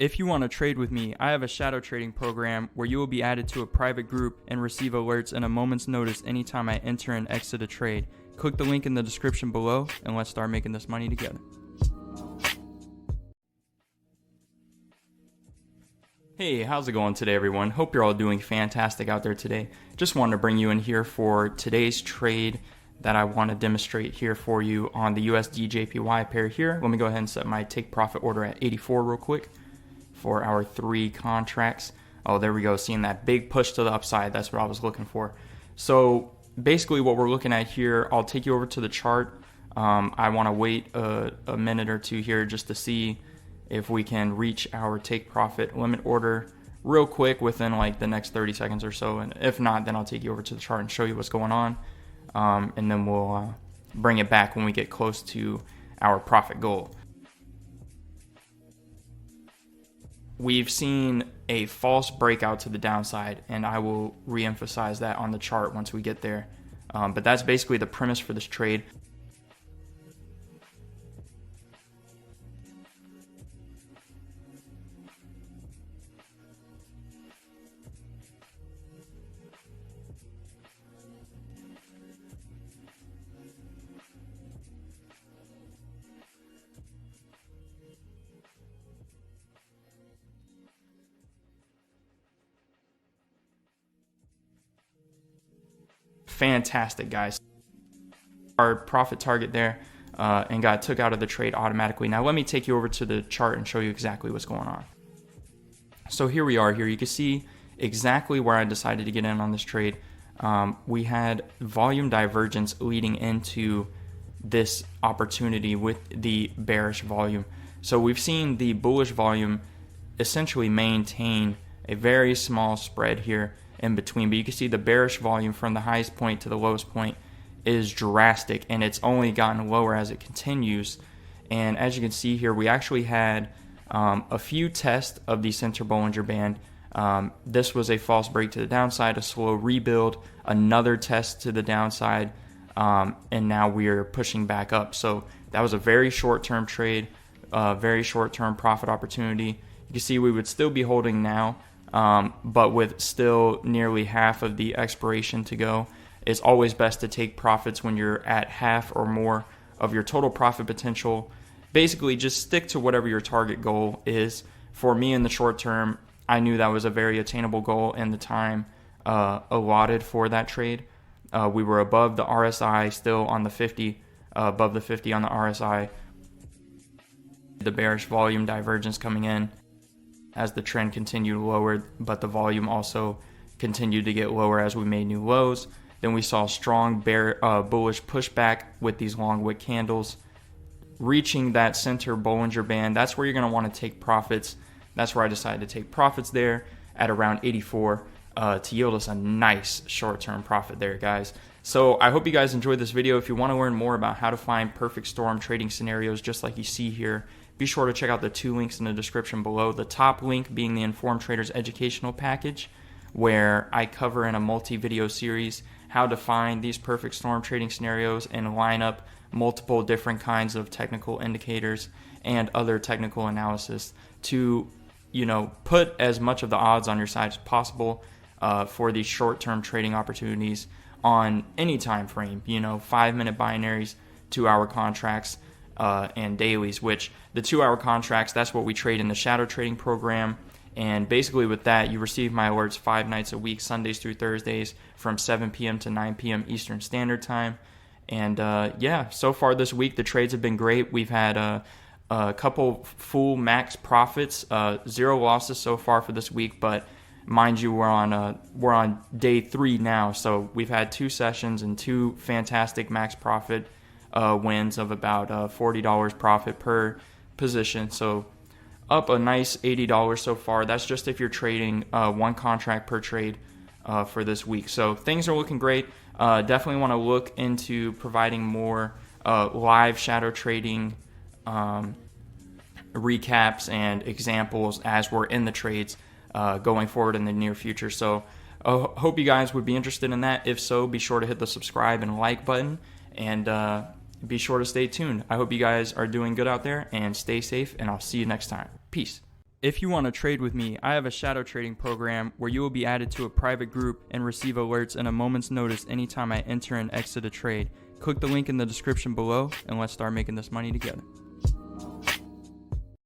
If you want to trade with me, I have a shadow trading program where you will be added to a private group and receive alerts in a moment's notice anytime I enter and exit a trade. Click the link in the description below and let's start making this money together. Hey, how's it going today, everyone? Hope you're all doing fantastic out there today. Just wanted to bring you in here for today's trade that I want to demonstrate here for you on the USD JPY pair here. Let me go ahead and set my take profit order at 84 real quick for our 3 contracts. Oh, there we go, seeing that big push to the upside. That's what I was looking for. So basically what we're looking at here, I'll take you over to the chart. I want to wait a minute or two here just to see if we can reach our take profit limit order real quick within like the next 30 seconds or so. And if not, then I'll take you over to the chart and show you what's going on. And then we'll bring it back when we get close to our profit goal. We've seen a false breakout to the downside, and I will re-emphasize that on the chart once we get there. But that's basically the premise for this trade. Fantastic, guys. Our profit target there and got took out of the trade automatically. Now let me take you over to the chart and show you exactly what's going on. So here we are. Here you can see exactly where I decided to get in on this trade. We had volume divergence leading into this opportunity with the bearish volume. So we've seen the bullish volume essentially maintain a very small spread here in between, but you can see the bearish volume from the highest point to the lowest point is drastic, and it's only gotten lower as it continues. And as you can see here, we actually had a few tests of the center Bollinger Band. This was a false break to the downside, a slow rebuild, another test to the downside, and now we're pushing back up. So that was a very short-term trade, very short-term profit opportunity. You can see we would still be holding now, but with still nearly half of the expiration to go. It's always best to take profits when you're at half or more of your total profit potential. Basically, just stick to whatever your target goal is. For me in the short term, I knew that was a very attainable goal in the time allotted for that trade. We were above the RSI, still on the 50, above the 50 on the RSI. The bearish volume divergence coming in as the trend continued lower, but the volume also continued to get lower as we made new lows. Then we saw strong bullish pushback with these long wick candles, reaching that center Bollinger Band. That's where you're going to want to take profits. That's where I decided to take profits there at around 84 to yield us a nice short-term profit there, guys. So I hope you guys enjoyed this video. If you want to learn more about how to find perfect storm trading scenarios just like you see here, be sure to check out the 2 links in the description below. The top link being the Informed Traders Educational Package, where I cover in a multi-video series how to find these perfect storm trading scenarios and line up multiple different kinds of technical indicators and other technical analysis to, put as much of the odds on your side as possible for these short-term trading opportunities on any time frame. 5-minute binaries, 2-hour contracts, and dailies, which the 2-hour contracts, that's what we trade in the shadow trading program. And basically with that, you receive my alerts 5 nights a week, Sundays through Thursdays from 7 p.m. to 9 p.m. Eastern Standard Time. And yeah, so far this week, the trades have been great. We've had a couple full max profits, 0 losses so far for this week, but mind you, we're on day 3 now. So we've had 2 sessions and 2 fantastic max profit wins of about $40 profit per position. So up a nice $80 so far. That's just if you're trading 1 contract per trade for this week. So things are looking great. Definitely want to look into providing more live shadow trading recaps and examples as we're in the trades going forward in the near future. So hope you guys would be interested in that. If so, be sure to hit the subscribe and like button, and be sure to stay tuned. I hope you guys are doing good out there, and stay safe, and I'll see you next time. Peace. If you want to trade with me, I have a shadow trading program where you will be added to a private group and receive alerts in a moment's notice anytime I enter and exit a trade. Click the link in the description below and let's start making this money together.